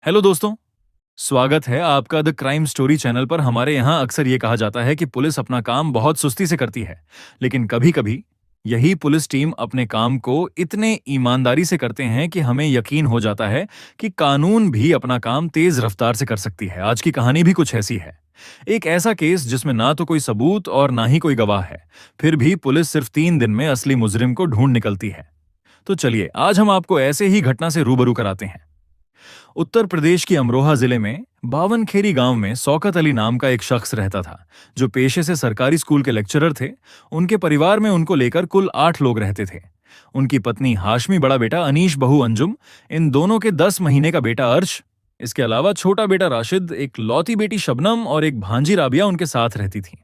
Hello दोस्तों। स्वागत है आपका द क्राइम स्टोरी चैनल पर। हमारे यहाँ अक्सर ये कहा जाता है कि पुलिस अपना काम बहुत सुस्ती से करती है, लेकिन कभी-कभी यही पुलिस टीम अपने काम को इतने ईमानदारी से करते हैं कि हमें यकीन हो जाता है कि कानून भी अपना काम तेज रफ्तार से कर सकती है। आज की कहानी भी कुछ ऐसी है। एक ऐसा केस जिसमें ना तो कोई सबूत और ना ही कोई गवाह है, फिर भी पुलिस सिर्फ 3 दिन में असली मुजरिम को ढूंढ निकलती है। तो चलिए आज हम आपको ऐसे ही घटना से रूबरू कराते हैं। उत्तर प्रदेश की अमरोहा जिले में बावनखेरी गांव में शौकत अली नाम का एक शख्स रहता था, जो पेशे से सरकारी स्कूल के लेक्चरर थे। उनके परिवार में उनको लेकर कुल 8 लोग रहते थे। उनकी पत्नी हाशमी, बड़ा बेटा अनीश, बहू अंजुम, इन दोनों के 10 महीने का बेटा अर्श, इसके अलावा छोटा बेटा राशिद, एक लौती बेटी शबनम और एक भांजी राबिया उनके साथ रहती थी।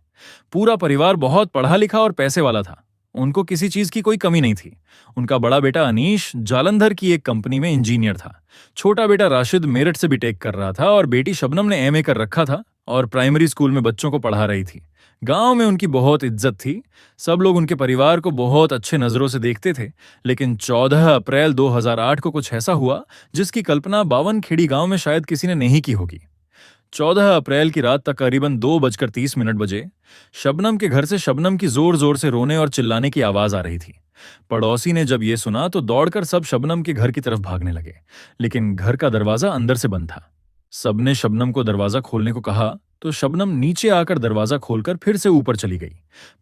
पूरा परिवार बहुत पढ़ा लिखा और पैसे वाला था। उनको किसी चीज की कोई कमी नहीं थी। उनका बड़ा बेटा अनीश जालंधर की एक कंपनी में इंजीनियर था। छोटा बेटा राशिद मेरठ से बीटेक कर रहा था और बेटी शबनम ने एमए कर रखा था और प्राइमरी स्कूल में बच्चों को पढ़ा रही थी। गांव में उनकी बहुत इज्जत थी। सब लोग उनके परिवार को बहुत अच्छे नजरों से देखते थे। लेकिन 14 अप्रैल 2008 को कुछ ऐसा हुआ जिसकी कल्पना बावनखेड़ी गांव में शायद किसी ने नहीं की होगी। 14 अप्रैल की रात तकरीबन 2:30 बजे शबनम के घर से शबनम की जोर जोर से रोने और चिल्लाने की आवाज आ रही थी। पड़ोसी ने जब ये सुना तो दौड़कर सब शबनम के घर की तरफ भागने लगे, लेकिन घर का दरवाजा अंदर से बंद था। सबने शबनम को दरवाजा खोलने को कहा तो शबनम नीचे आकर दरवाजा खोलकर फिर से ऊपर चली गई।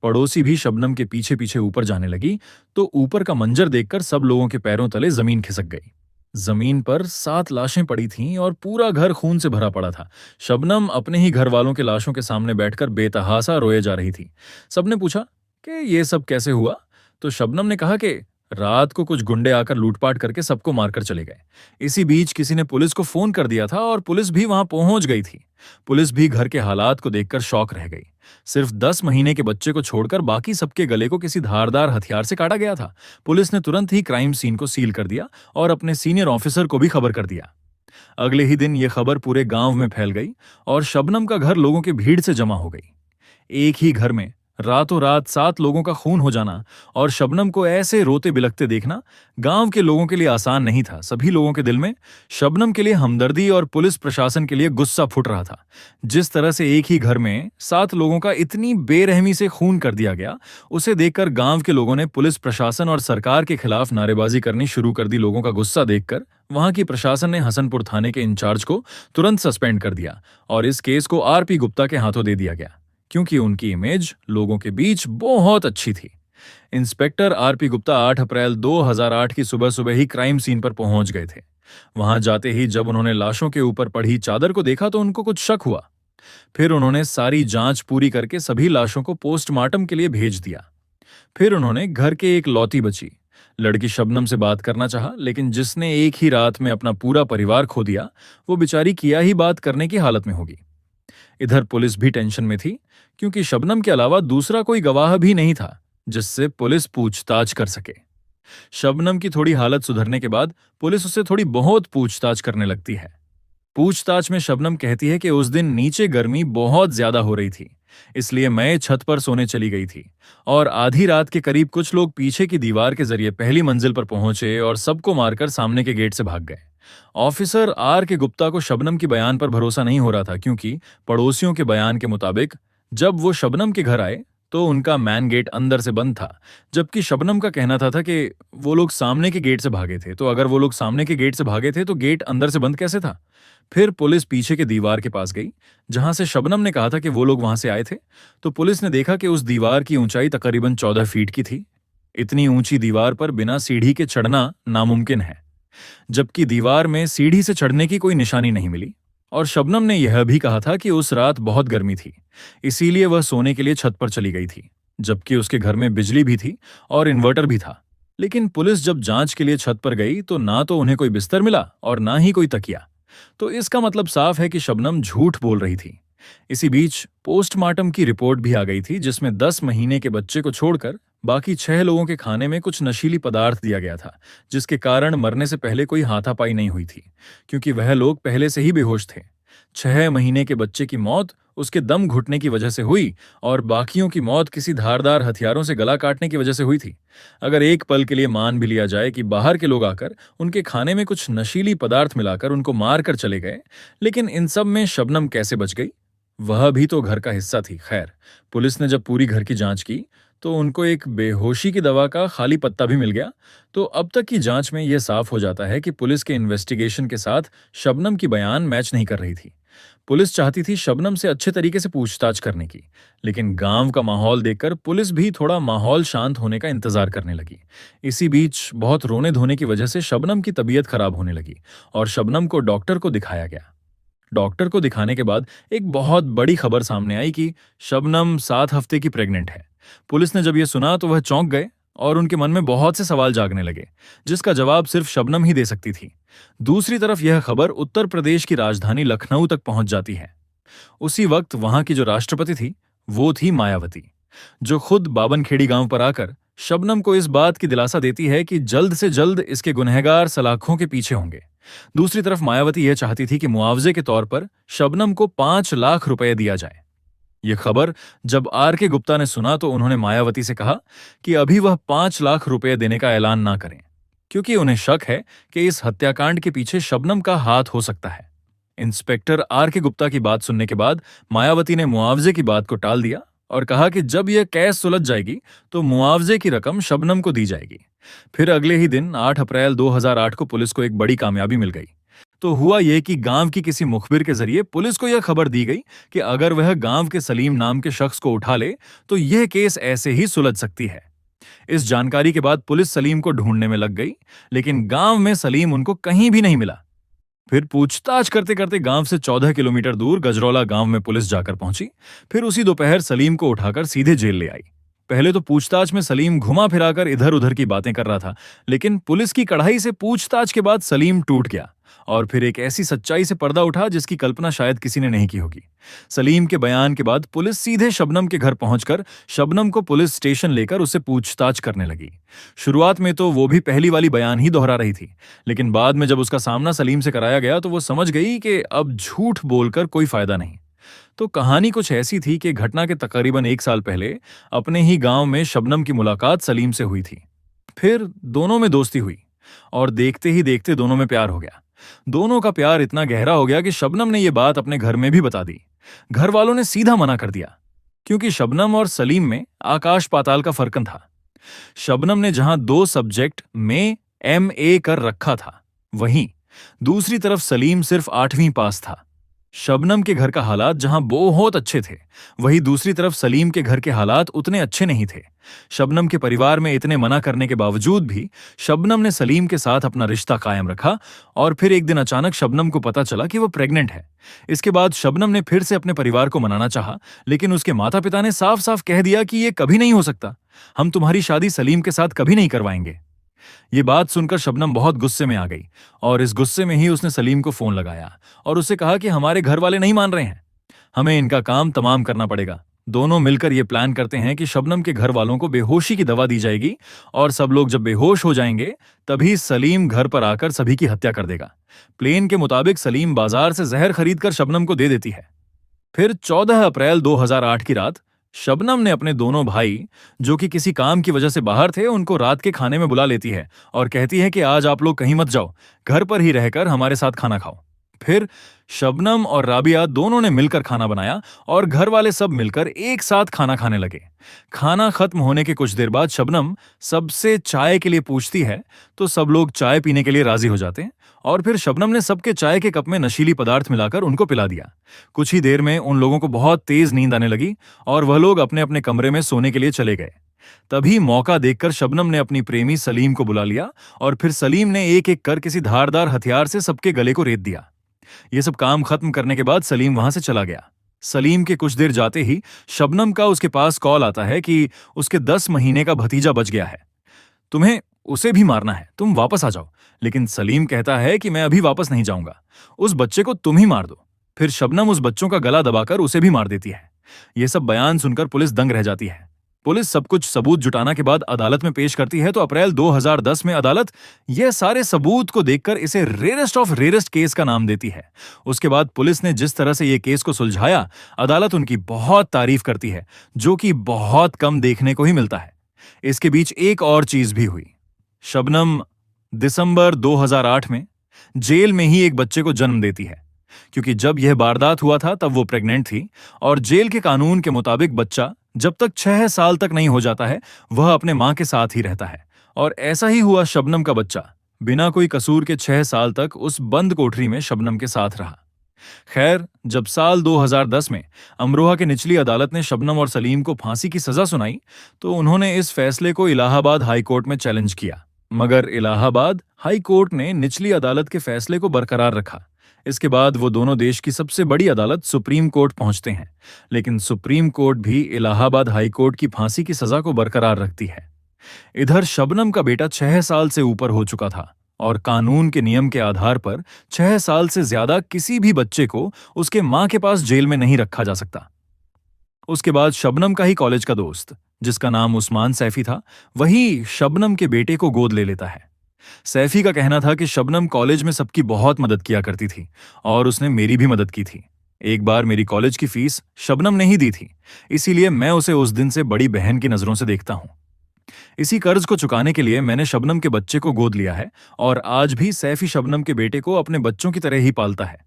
पड़ोसी भी शबनम के पीछे पीछे ऊपर जाने लगी तो ऊपर का मंजर देखकर सब लोगों के पैरों तले जमीन खिसक गई। जमीन पर 7 लाशें पड़ी थीं और पूरा घर खून से भरा पड़ा था। शबनम अपने ही घर वालों के लाशों के सामने बैठकर बेतहासा रोए जा रही थी। सबने पूछा कि ये सब कैसे हुआ, तो शबनम ने कहा कि रात को कुछ गुंडे आकर लूटपाट करके सबको मारकर चले गए। इसी बीच किसी ने पुलिस को फोन कर दिया था और पुलिस भी वहां पहुंच गई थी। पुलिस भी घर के हालात को देखकर शॉक रह गई। सिर्फ 10 महीने के बच्चे को छोड़कर बाकी सबके गले को किसी धारदार हथियार से काटा गया था। पुलिस ने तुरंत ही क्राइम सीन को सील कर दिया और अपने सीनियर ऑफिसर को भी खबर कर दिया। अगले ही दिन यह खबर पूरे गांव में फैल गई और शबनम का घर लोगों की भीड़ से जमा हो गई। एक ही घर में रातों रात 7 लोगों का खून हो जाना और शबनम को ऐसे रोते बिलखते देखना गांव के लोगों के लिए आसान नहीं था। सभी लोगों के दिल में शबनम के लिए हमदर्दी और पुलिस प्रशासन के लिए गुस्सा फूट रहा था। जिस तरह से एक ही घर में 7 लोगों का इतनी बेरहमी से खून कर दिया गया, उसे देखकर गांव के लोगों ने पुलिस प्रशासन और सरकार के खिलाफ नारेबाजी करनी शुरू कर दी। लोगों का गुस्सा देखकर वहां की प्रशासन ने हसनपुर थाने के इंचार्ज को तुरंत सस्पेंड कर दिया और इस केस को आरपी गुप्ता के हाथों दे दिया गया, क्योंकि उनकी इमेज लोगों के बीच बहुत अच्छी थी। इंस्पेक्टर आरपी गुप्ता 8 अप्रैल 2008 की सुबह सुबह ही क्राइम सीन पर पहुंच गए थे। वहां जाते ही जब उन्होंने लाशों के ऊपर पड़ी चादर को देखा तो उनको कुछ शक हुआ। फिर उन्होंने सारी जांच पूरी करके सभी लाशों को पोस्टमार्टम के लिए भेज दिया। फिर उन्होंने घर के एक लौती बची लड़की शबनम से बात करना चाहा, लेकिन जिसने एक ही रात में अपना पूरा परिवार खो दिया, वो बेचारी किया ही बात करने की हालत में होगी। इधर पुलिस भी टेंशन में थी, क्योंकि शबनम के अलावा दूसरा कोई गवाह भी नहीं था जिससे पुलिस पूछताछ कर सके। शबनम की थोड़ी हालत सुधरने के बाद पुलिस उससे थोड़ी बहुत पूछताछ करने लगती है। पूछताछ में शबनम कहती है कि उस दिन नीचे गर्मी बहुत ज्यादा हो रही थी, इसलिए मैं छत पर सोने चली गई थी और आधी रात के करीब कुछ लोग पीछे की दीवार के जरिए पहली मंजिल पर पहुंचे और सबको मारकर सामने के गेट से भाग गए। ऑफिसर आर के गुप्ता को शबनम के बयान पर भरोसा नहीं हो रहा था, क्योंकि पड़ोसियों के बयान के मुताबिक जब वो शबनम के घर आए तो उनका मैन गेट अंदर से बंद था, जबकि शबनम का कहना था कि वो लोग सामने के गेट से भागे थे। तो अगर वो लोग सामने के गेट से भागे थे तो गेट अंदर से बंद कैसे था? फिर पुलिस पीछे के दीवार के पास गई जहां से शबनम ने कहा था कि वो लोग वहां से आए थे। तो पुलिस ने देखा कि उस दीवार की ऊंचाई तकरीबन 14 फीट की थी। इतनी ऊंची दीवार पर बिना सीढ़ी के चढ़ना नामुमकिन है, जबकि दीवार में सीढ़ी से चढ़ने की कोई निशानी नहीं मिली। और शबनम ने यह भी कहा था कि उस रात बहुत गर्मी थी, इसीलिए वह सोने के लिए छत पर चली गई थी, जबकि उसके घर में बिजली भी थी और इन्वर्टर भी था। लेकिन पुलिस जब जांच के लिए छत पर गई तो ना तो उन्हें कोई बिस्तर मिला और ना ही कोई तकिया। तो इसका मतलब साफ है कि शबनम झूठ बोल रही थी। इसी बीच पोस्टमार्टम की रिपोर्ट भी आ गई थी, जिसमें 10 महीने के बच्चे को छोड़कर बाकी 6 लोगों के खाने में कुछ नशीली पदार्थ दिया गया था, जिसके कारण मरने से पहले कोई हाथापाई नहीं हुई थी, क्योंकि वह लोग पहले से ही बेहोश थे। 6 महीने के बच्चे की मौत उसके दम घुटने की वजह से हुई और बाकियों की मौत किसी धारदार हथियारों से गला काटने की वजह से हुई थी। अगर एक पल के लिए मान भी लिया जाए कि बाहर के लोग आकर उनके खाने में कुछ नशीली पदार्थ मिलाकर उनको मार कर चले गए, लेकिन इन सब में शबनम कैसे बच गई? वह भी तो घर का हिस्सा थी। खैर, पुलिस ने जब पूरी घर की जांच की तो उनको एक बेहोशी की दवा का खाली पत्ता भी मिल गया। तो अब तक की जांच में यह साफ हो जाता है कि पुलिस के इन्वेस्टिगेशन के साथ शबनम की बयान मैच नहीं कर रही थी। पुलिस चाहती थी शबनम से अच्छे तरीके से पूछताछ करने की, लेकिन गांव का माहौल देखकर पुलिस भी थोड़ा माहौल शांत होने का इंतजार करने लगी। इसी बीच बहुत रोने धोने की वजह से शबनम की तबीयत खराब होने लगी और शबनम को डॉक्टर को दिखाया गया। डॉक्टर को दिखाने के बाद एक बहुत बड़ी खबर सामने आई कि शबनम 7 हफ्ते की प्रेग्नेंट है। पुलिस ने जब यह सुना तो वह चौंक गए और उनके मन में बहुत से सवाल जागने लगे, जिसका जवाब सिर्फ शबनम ही दे सकती थी। दूसरी तरफ यह खबर उत्तर प्रदेश की राजधानी लखनऊ तक पहुंच जाती है। उसी वक्त वहां की जो राष्ट्रपति थी वो थी मायावती, जो खुद बाबनखेड़ी गांव पर आकर शबनम को इस बात की दिलासा देती है कि जल्द से जल्द इसके गुनहगार सलाखों के पीछे होंगे। दूसरी तरफ मायावती यह चाहती थी कि मुआवजे के तौर पर शबनम को 5 लाख रुपए दिया जाए। यह खबर जब R.K. गुप्ता ने सुना तो उन्होंने मायावती से कहा कि अभी वह 5 लाख रुपए देने का ऐलान ना करें, क्योंकि उन्हें शक है कि इस हत्याकांड के पीछे शबनम का हाथ हो सकता है। Inspector R.K. गुप्ता की बात सुनने के बाद मायावती ने मुआवजे की बात को टाल दिया और कहा कि जब यह केस सुलझ जाएगी तो मुआवजे की रकम शबनम को दी जाएगी। फिर अगले ही दिन 8 अप्रैल 2008 को पुलिस को एक बड़ी कामयाबी मिल गई। तो हुआ यह कि गांव की किसी मुखबिर के जरिए पुलिस को यह खबर दी गई कि अगर वह गांव के सलीम नाम के शख्स को उठा ले तो यह केस ऐसे ही सुलझ सकती है। इस जानकारी के बाद पुलिस सलीम को ढूंढने में लग गई, लेकिन गांव में सलीम उनको कहीं भी नहीं मिला। फिर पूछताछ करते करते गांव से 14 किलोमीटर दूर गजरौला गांव में पुलिस जाकर पहुंची। फिर उसी दोपहर सलीम को उठाकर सीधे जेल ले आई। पहले तो पूछताछ में सलीम घुमा फिराकर इधर उधर की बातें कर रहा था, लेकिन पुलिस की कड़ाई से पूछताछ के बाद सलीम टूट गया और फिर एक ऐसी सच्चाई से पर्दा उठा जिसकी कल्पना शायद किसी ने नहीं की होगी। सलीम के बयान के बाद पुलिस सीधे शबनम के घर पहुंचकर शबनम को पुलिस स्टेशन लेकर उससे पूछताछ करने लगी। शुरुआत में तो वो भी पहली वाली बयान ही दोहरा रही थी, लेकिन बाद में जब उसका सामना सलीम से कराया गया तो वो समझ गई कि अब झूठ बोलकर कोई फायदा नहीं। तो कहानी कुछ ऐसी थी कि घटना के तकरीबन 1 साल पहले अपने ही गांव में शबनम की मुलाकात सलीम से हुई थी। फिर दोनों में दोस्ती हुई और देखते ही देखते दोनों में प्यार हो गया। दोनों का प्यार इतना गहरा हो गया कि शबनम ने यह बात अपने घर में भी बता दी। घर वालों ने सीधा मना कर दिया, क्योंकि शबनम और सलीम में आकाश पाताल का फर्क था। शबनम ने जहां 2 सब्जेक्ट में MA कर रखा था, वहीं दूसरी तरफ सलीम सिर्फ 8वीं पास था। शबनम के घर का हालात जहां बहुत अच्छे थे, वहीं दूसरी तरफ सलीम के घर के हालात उतने अच्छे नहीं थे। शबनम के परिवार में इतने मना करने के बावजूद भी शबनम ने सलीम के साथ अपना रिश्ता कायम रखा और फिर एक दिन अचानक शबनम को पता चला कि वो प्रेग्नेंट है। इसके बाद शबनम ने फिर से अपने परिवार को मनाना चाहा, लेकिन उसके माता पिता ने साफ साफ कह दिया कि ये कभी नहीं हो सकता, हम तुम्हारी शादी सलीम के साथ कभी नहीं करवाएंगे। ये बात सुनकर शबनम बहुत गुस्से में आ गई और इस गुस्से में ही उसने सलीम को फोन लगाया और उससे कहा कि हमारे घर वाले नहीं मान रहे हैं, हमें इनका काम तमाम करना पड़ेगा। दोनों मिलकर ये प्लान करते हैं कि शबनम के घर वालों को बेहोशी की दवा दी जाएगी और सब लोग जब बेहोश हो जाएंगे तभी सलीम घर पर आकर सभी की हत्या कर देगा। प्लान के मुताबिक सलीम बाजार से जहर खरीदकर शबनम को दे देती है। फिर 14 अप्रैल 2008 की रात शबनम ने अपने दोनों भाई, जो कि किसी काम की वजह से बाहर थे, उनको रात के खाने में बुला लेती है और कहती है कि आज आप लोग कहीं मत जाओ, घर पर ही रहकर हमारे साथ खाना खाओ। फिर शबनम और राबिया दोनों ने मिलकर खाना बनाया और घर वाले सब मिलकर एक साथ खाना खाने लगे। खाना खत्म होने के कुछ देर बाद शबनम सबसे चाय के लिए पूछती है तो सब लोग चाय पीने के लिए राजी हो जाते हैं और फिर शबनम ने सबके चाय के कप में नशीली पदार्थ मिलाकर उनको पिला दिया। कुछ ही देर में उन लोगों को बहुत तेज नींद आने लगी और वह लोग अपने अपने कमरे में सोने के लिए चले गए। तभी मौका देखकर शबनम ने अपनी प्रेमी सलीम को बुला लिया और फिर सलीम ने एक एक कर किसी धारदार हथियार से सबके गले को रेत दिया। ये सब काम खत्म करने के बाद सलीम वहां से चला गया। सलीम के कुछ देर जाते ही शबनम का उसके पास कॉल आता है कि उसके 10 महीने का भतीजा बच गया है, तुम्हें उसे भी मारना है, तुम वापस आ जाओ। लेकिन सलीम कहता है कि मैं अभी वापस नहीं जाऊंगा, उस बच्चे को तुम ही मार दो। फिर शबनम उस बच्चों का गला दबाकर उसे भी मार देती है। यह सब बयान सुनकर पुलिस दंग रह जाती है। पुलिस सब कुछ सबूत जुटाने के बाद अदालत में पेश करती है तो अप्रैल 2010 में अदालत यह सारे सबूत को देखकर इसे रेयरेस्ट ऑफ रेयरेस्ट केस का नाम देती है। उसके बाद पुलिस ने जिस तरह से यह केस को सुलझाया, अदालत उनकी बहुत तारीफ करती है, जो कि बहुत कम देखने को ही मिलता है। इसके बीच एक और चीज भी हुई। शबनम दिसंबर 2008 में जेल में ही एक बच्चे को जन्म देती है, क्योंकि जब यह वारदात हुआ था तब वो प्रेग्नेंट थी और जेल के कानून के मुताबिक बच्चा जब तक 6 साल तक नहीं हो जाता है वह अपने मां के साथ ही रहता है। और ऐसा ही हुआ। शबनम का बच्चा बिना कोई कसूर के 6 साल तक उस बंद कोठरी में शबनम के साथ रहा। खैर, जब साल 2010 में अमरोहा की निचली अदालत ने शबनम और सलीम को फांसी की सजा सुनाई तो उन्होंने इस फैसले को इलाहाबाद हाई कोर्ट में चैलेंज किया, मगर इलाहाबाद हाई कोर्ट ने निचली अदालत के फैसले को बरकरार रखा। इसके बाद वो दोनों देश की सबसे बड़ी अदालत सुप्रीम कोर्ट पहुंचते हैं, लेकिन सुप्रीम कोर्ट भी इलाहाबाद हाई कोर्ट की फांसी की सजा को बरकरार रखती है। इधर शबनम का बेटा 6 साल से ऊपर हो चुका था और कानून के नियम के आधार पर 6 साल से ज्यादा किसी भी बच्चे को उसके मां के पास जेल में नहीं रखा जा सकता। उसके बाद शबनम का ही कॉलेज का दोस्त, जिसका नाम उस्मान सैफी था, वही शबनम के बेटे को गोद ले लेता है। सैफी का कहना था कि शबनम कॉलेज में सबकी बहुत मदद किया करती थी और उसने मेरी भी मदद की थी। एक बार मेरी कॉलेज की फीस शबनम ने ही दी थी, इसीलिए मैं उसे उस दिन से बड़ी बहन की नजरों से देखता हूं। इसी कर्ज को चुकाने के लिए मैंने शबनम के बच्चे को गोद लिया है और आज भी सैफी शबनम के बेटे को अपने बच्चों की तरह ही पालता है।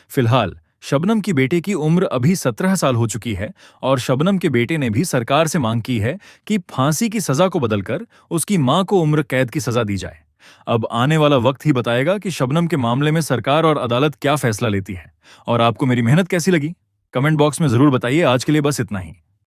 फिलहाल शबनम की बेटे की उम्र अभी 17 साल हो चुकी है और शबनम के बेटे ने भी सरकार से मांग की है कि फांसी की सजा को बदलकर उसकी मां को उम्र कैद की सजा दी जाए। अब आने वाला वक्त ही बताएगा कि शबनम के मामले में सरकार और अदालत क्या फैसला लेती है। और आपको मेरी मेहनत कैसी लगी? कमेंट बॉक्स में जरूर बताइए। आज के लिए बस इतना ही।